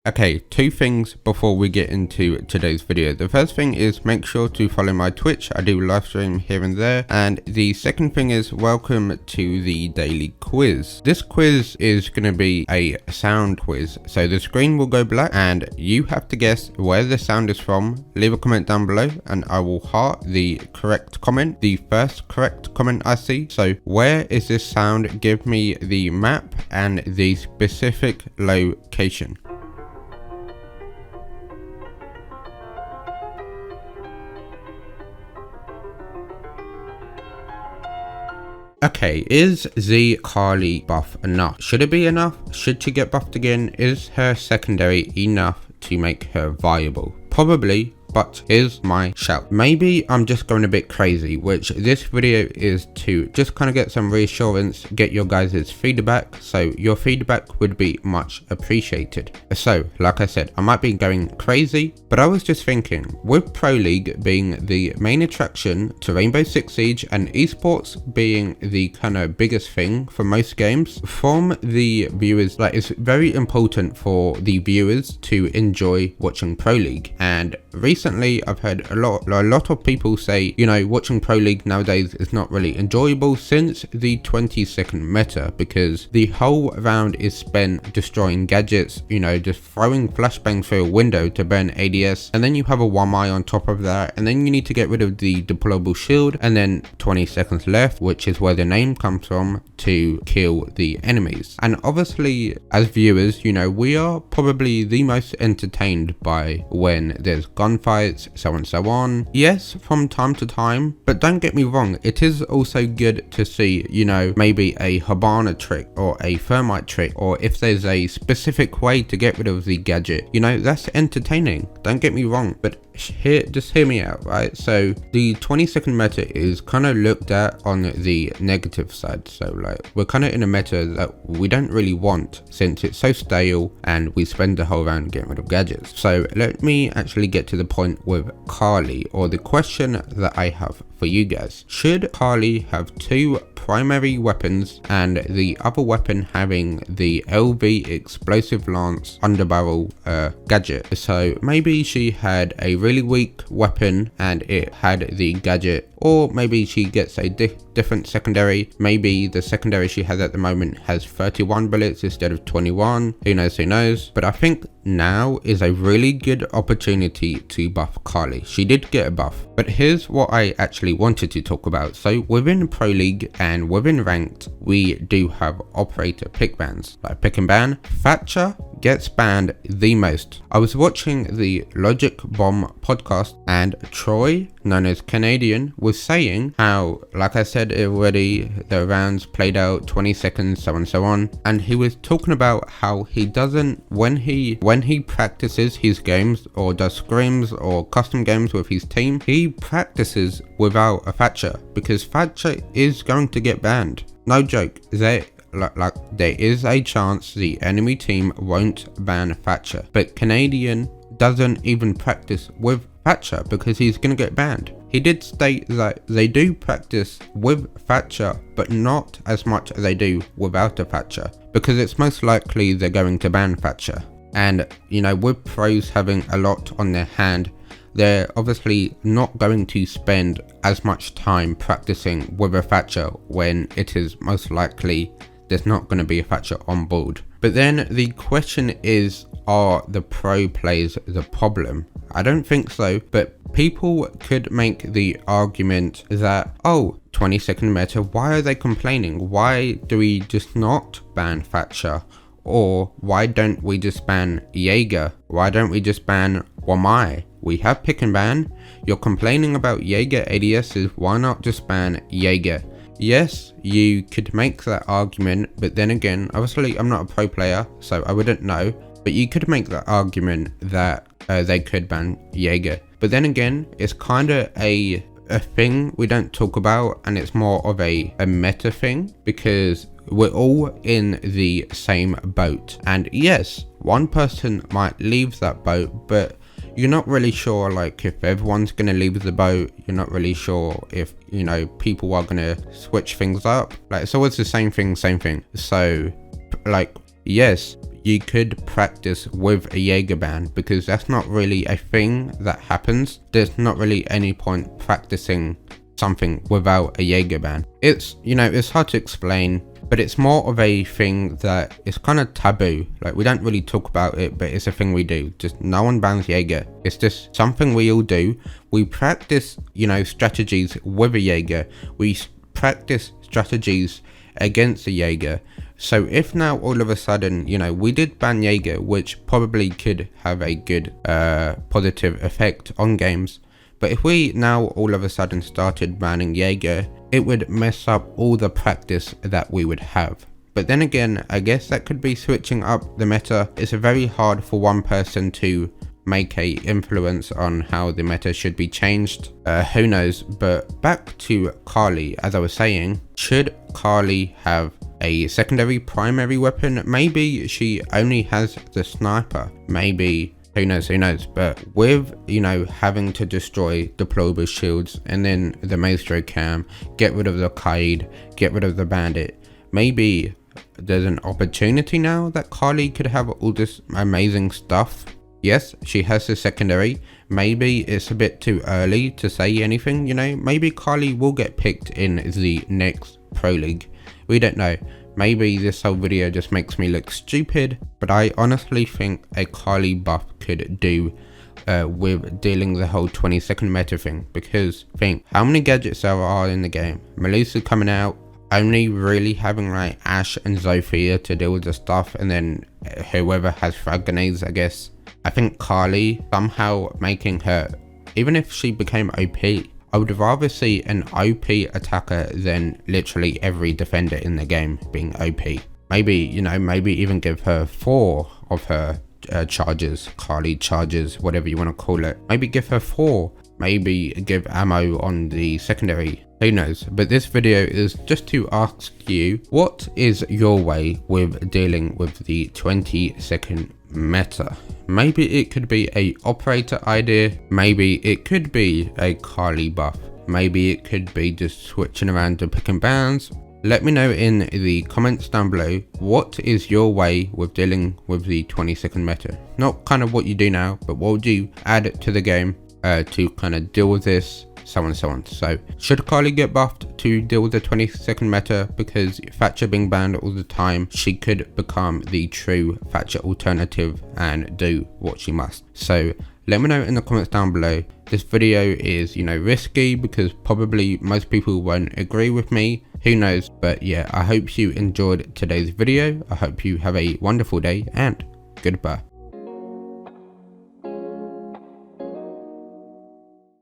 Okay, two things before we get into today's video. The first thing is make sure to follow my Twitch. I do live stream here and there. And the second thing is welcome to the daily quiz. This quiz is going to be a sound quiz. So the screen will go black and you have to guess where the sound is from. Leave a comment down below and I will heart the correct comment, the first correct comment I see. So where is this sound? Give me the map and the specific location. Okay, is the Carly buff enough? Should it be enough? Should she get buffed again? Is her secondary enough to make her viable? Probably, but here's my shout. Maybe I'm just going a bit crazy, which this video is to just kind of get some reassurance, get your guys' feedback. So your feedback would be much appreciated. So like I said, I might be going crazy, but I was just thinking, with Pro League being the main attraction to Rainbow Six Siege and esports being the kind of biggest thing for most games, from the viewers, like it's very important for the viewers to enjoy watching Pro League. And recently I've heard a lot of people say, you know, watching Pro League nowadays is not really enjoyable since the 20-second meta, because the whole round is spent destroying gadgets, you know, just throwing flashbangs through a window to burn ADS, and then you have a 1-eye on top of that, and then you need to get rid of the deployable shield, and then 20 seconds left, which is where the name comes from, to kill the enemies. And obviously as viewers, you know, we are probably the most entertained by when there's gunfights, so and so on. Yes, from time to time, but don't get me wrong, it is also good to see, you know, maybe a Habana trick or a thermite trick, or if there's a specific way to get rid of the gadget, you know, that's entertaining, don't get me wrong. But just hear me out, right? So the 20-second meta is kind of looked at on the negative side. So like we're kind of in a meta that we don't really want, since it's so stale and we spend the whole round getting rid of gadgets. So let me actually get to the point with Carly, or the question that I have for you guys. Should Carly have two primary weapons and the other weapon having the LV explosive lance underbarrel gadget? So maybe she had a really weak weapon and it had the gadget, or maybe she gets a different secondary. Maybe the secondary she has at the moment has 31 bullets instead of 21. Who knows? But I think now is a really good opportunity to buff Carly. She did get a buff, but here's what I actually wanted to talk about. So within Pro League and within Ranked, we do have operator pick bans. Like pick and ban, Thatcher gets banned the most. I was watching the Logic Bomb podcast and Troy, known as Canadian, was saying how, like I said already, the rounds played out 20 seconds, so and so on, and he was talking about how he doesn't, when he practices his games or does scrims or custom games with his team, he practices without a Thatcher, because Thatcher is going to get banned. No joke. There is a chance the enemy team won't ban Thatcher, but Canadian doesn't even practice with Thatcher because he's gonna get banned. He did state that they do practice with Thatcher, but not as much as they do without a Thatcher, because it's most likely they're going to ban Thatcher. And you know, with pros having a lot on their hand, they're obviously not going to spend as much time practicing with a Thatcher when it is most likely there's not going to be a Thatcher on board. But then the question is, are the pro players the problem? I don't think so, but people could make the argument that, oh, 20-second meta, why are they complaining? Why do we just not ban Thatcher? Or why don't we just ban Jaeger? Why don't we just ban Wamai? We have pick and ban. You're complaining about Jaeger ADSs, why not just ban Jaeger? Yes, you could make that argument, but then again, obviously I'm not a pro player, so I wouldn't know, but you could make that argument that they could ban Jaeger. But then again, it's kind of a thing we don't talk about, and it's more of a meta thing, because we're all in the same boat. And yes, one person might leave that boat, but you're not really sure, like, if everyone's gonna leave the boat. You're not really sure if, you know, people are gonna switch things up. Like, it's always the same thing. So, like, yes, you could practice with a Jaeger ban, because that's not really a thing that happens. There's not really any point practicing something without a Jaeger ban. It's, you know, it's hard to explain, but it's more of a thing that is kind of taboo. Like, we don't really talk about it, but it's a thing we do. Just no one bans Jaeger. It's just something we all do. We practice, you know, strategies with a Jaeger. We practice strategies against a Jaeger. So if now all of a sudden, you know, we did ban Jaeger, which probably could have a good positive effect on games, but if we now all of a sudden started banning Jaeger, it would mess up all the practice that we would have. But then again, I guess that could be switching up the meta. It's very hard for one person to make a influence on how the meta should be changed. Who knows? But back to Kali, as I was saying, should Kali have a secondary primary weapon? Maybe she only has the sniper. Maybe, who knows, but with, you know, having to destroy deployable shields and then the Maestro cam, get rid of the Kaid, get rid of the bandit, maybe there's an opportunity now that Kali could have all this amazing stuff. Yes, she has the secondary. Maybe it's a bit too early to say anything, you know. Maybe Kali will get picked in the next Pro League. We don't know. Maybe this whole video just makes me look stupid, but I honestly think a Kali buff could do with dealing the whole 20-second meta thing, because think how many gadgets there are in the game. Melusa coming out, only really having like Ash and Zowie to deal with the stuff, and then whoever has frag grenades, I guess. I think Kali somehow making her, even if she became OP, I would rather see an OP attacker than literally every defender in the game being OP. Maybe, you know, maybe even give her 4 of her charges, Kali charges, whatever you want to call it. Maybe give her 4. Maybe give ammo on the secondary. Who knows? But this video is just to ask you, what is your way with dealing with the 20-second meta? Maybe it could be a operator idea, maybe it could be a Kali buff, maybe it could be just switching around to pick and bans. Let me know in the comments down below, what is your way with dealing with the 20-second meta? Not kind of what you do now, but what would you add to the game to kind of deal with this, so on and so on. So should Kali get buffed to deal with the 20-second meta? Because Thatcher being banned all the time, she could become the true Thatcher alternative and do what she must. So let me know in the comments down below. This video is, you know, risky because probably most people won't agree with me. Who knows? But yeah, I hope you enjoyed today's video. I hope you have a wonderful day and goodbye.